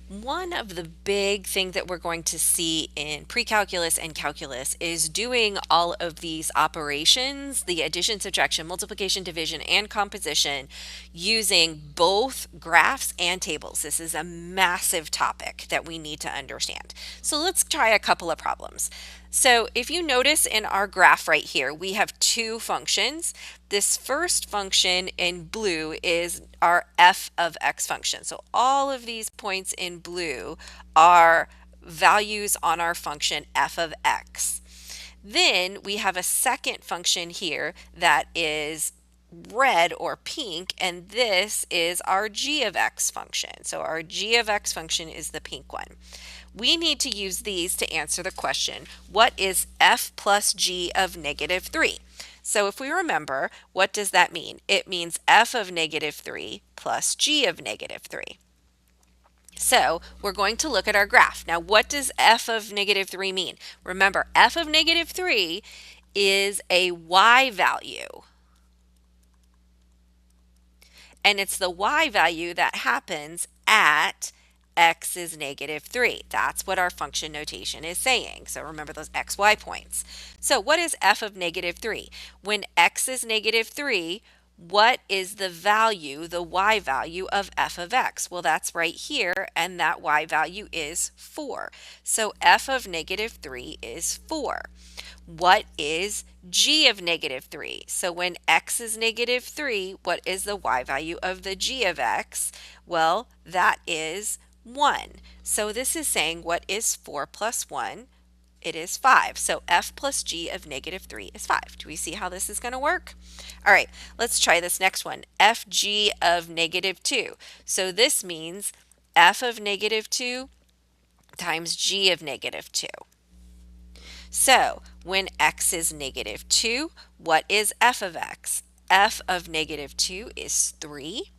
One of the big things that we're going to see in pre-calculus and calculus is doing all of these operations, the addition, subtraction, multiplication, division, and composition using both graphs and tables. This is a massive topic that we need to understand. So let's try a couple of problems. So if you notice in our graph right here, we have two functions. This first function in blue is our f of x function. So all of these points in blue are values on our function f of x. Then we have a second function here that is red or pink, and this is our g of x function. So our g of x function is the pink one. We need to use these to answer the question, what is f plus g of negative 3? So if we remember, what does that mean? It means f of negative 3 plus g of negative 3. So we're going to look at our graph. Now, what does f of negative 3 mean? Remember, f of negative 3 is a y value. And it's the y value that happens at x is negative 3. That's what our function notation is saying. So remember those x, y points. So what is f of negative 3? When x is negative 3, what is the value, the y value of f of x? Well, that's right here, and that y value is 4. So f of negative 3 is 4. What is g of negative 3? So when x is negative 3, what is the y value of the g of x? Well, that is 1. So this is saying what is 4 plus 1? It is 5. So f plus g of negative 3 is 5. Do we see how this is going to work? All right, let's try this next one. fg of negative 2. So this means f of negative 2 times g of negative 2. So when x is negative 2, what is f of x? F of negative 2 is 3.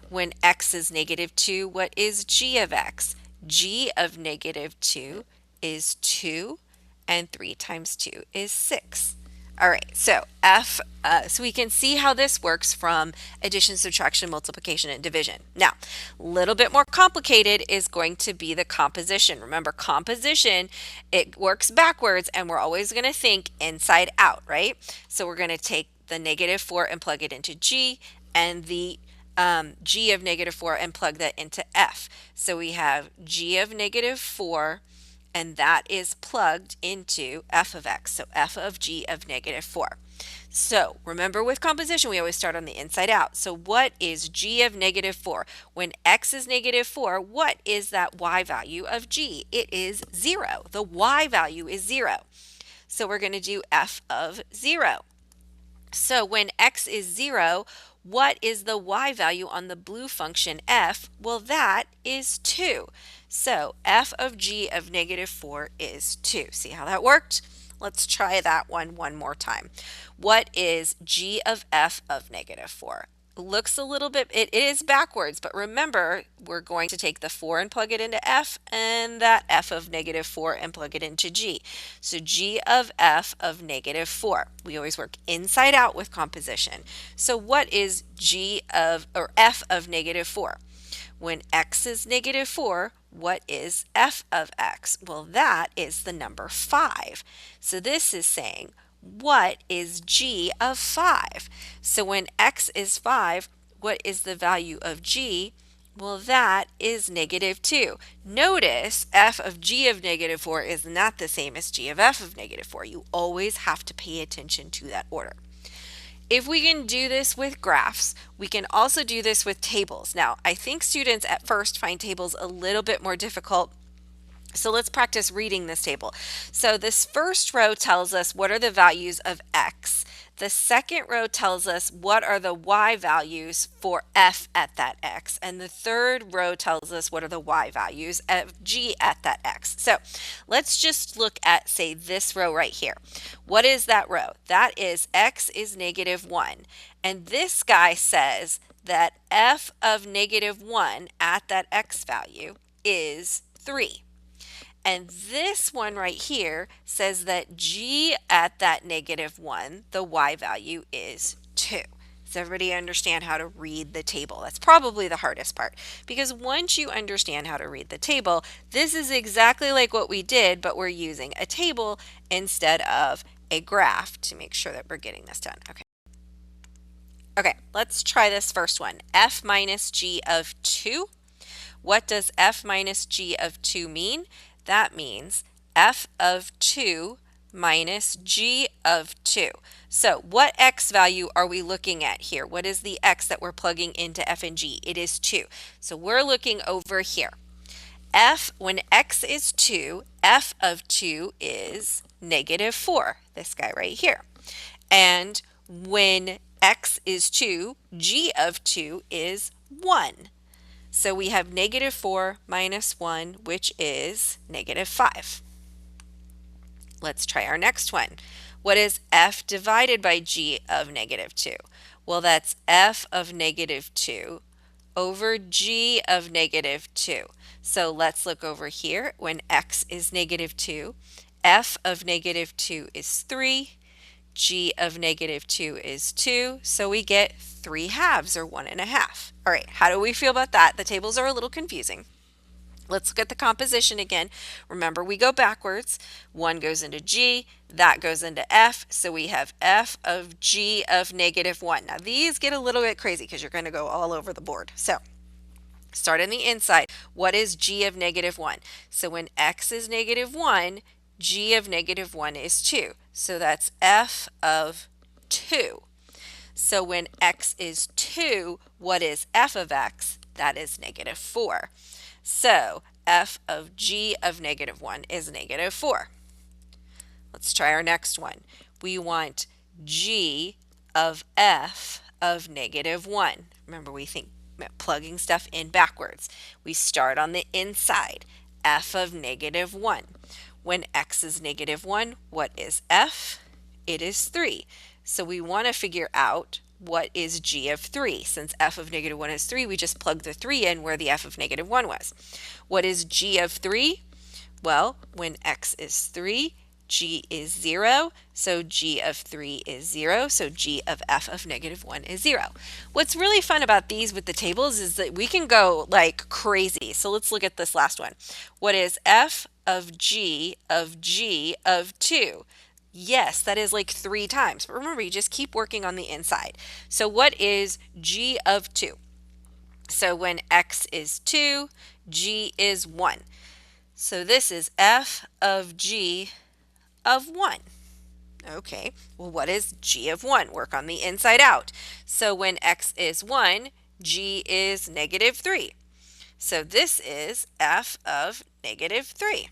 When x is negative 2, what is g of x? G of negative 2 is 2, and 3 times 2 is 6. All right, so so we can see how this works from addition, subtraction, multiplication, and division. Now, a little bit more complicated is going to be the composition. Remember, composition, it works backwards, and we're always going to think inside out, right? So we're going to take the negative 4 and plug it into g, and the g of negative 4 and plug that into f. So we have g of negative 4, and that is plugged into f of x, so f of g of negative 4. So remember, with composition, we always start on the inside out. So what is g of negative 4? When x is negative 4, what is that y value of g? It is 0. The y value is 0. So we're going to do f of 0. So when x is 0, what is the y value on the blue function f? Well, that is 2. So f of g of negative 4 is 2. See how that worked? Let's try that one more time. What is g of f of negative 4? Looks a little bit, it is backwards, but remember, we're going to take the 4 and plug it into f, and that f of negative 4 and plug it into g. So g of f of negative 4. We always work inside out with composition. So what is g of, or f of negative 4? When x is negative 4, what is f of x? Well, that is the number 5. So this is saying, what is g of 5? So when x is 5, what is the value of g? Well, that is negative 2. Notice f of g of negative 4 is not the same as g of f of negative 4. You always have to pay attention to that order. If we can do this with graphs, we can also do this with tables. Now, I think students at first find tables a little bit more difficult. So let's practice reading this table. So this first row tells us what are the values of x. The second row tells us what are the y values for f at that x. And the third row tells us what are the y values of g at that x. So let's just look at, say, this row right here. What is that row? That is x is negative 1. And this guy says that f of negative 1 at that x value is 3. And this one right here says that g at that negative 1, the y value is 2. Does everybody understand how to read the table? That's probably the hardest part, because once you understand how to read the table, this is exactly like what we did, but we're using a table instead of a graph to make sure that we're getting this done. Okay. Okay, let's try this first one. F minus g of 2. What does f minus g of 2 mean? That means f of 2 minus g of 2. So what x value are we looking at here? What is the x that we're plugging into f and g? It is 2. So we're looking over here. When x is 2, f of 2 is negative 4, this guy right here. And when x is 2, g of 2 is 1. So we have negative 4 minus 1, which is negative 5. Let's try our next one. What is f divided by g of negative 2? Well, that's f of negative 2 over g of negative 2. So let's look over here. When x is negative 2, f of negative 2 is 3. G of negative 2 is 2, so we get 3 halves, or 1.5. All right, how do we feel about that? The tables are a little confusing. Let's look at the composition again. Remember, we go backwards. 1 goes into G, that goes into F, so we have F of G of negative 1. Now, these get a little bit crazy because you're going to go all over the board. So, start on the inside. What is G of negative 1? So, when X is negative 1, G of negative 1 is 2. So, that's F of 2. So, when X is 2, what is F of X? That is negative 4. So f of g of negative 1 is negative 4. Let's try our next one. We want g of f of negative 1. Remember, we think plugging stuff in backwards. We start on the inside, f of negative 1. When x is negative 1, what is f? It is 3. So we want to figure out what is g of 3. Since f of negative 1 is 3, we just plug the 3 in where the f of negative 1 was. What is g of 3? Well, when x is 3, g is 0, so g of 3 is 0, so g of f of negative 1 is 0. What's really fun about these with the tables is that we can go like crazy. So let's look at this last one. What is f of g of 2? Yes, that is like 3 times. But remember, you just keep working on the inside. So what is g of 2? So when x is 2, g is 1. So this is f of g of 1. Okay, well, what is g of 1? Work on the inside out. So when x is 1, g is negative 3. So this is f of negative 3.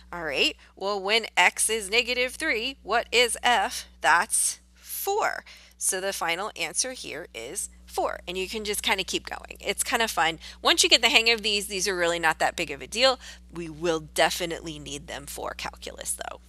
All right, well, when x is negative 3, what is f? That's 4. So the final answer here is 4. And you can just kind of keep going. It's kind of fun. Once you get the hang of these are really not that big of a deal. We will definitely need them for calculus, though.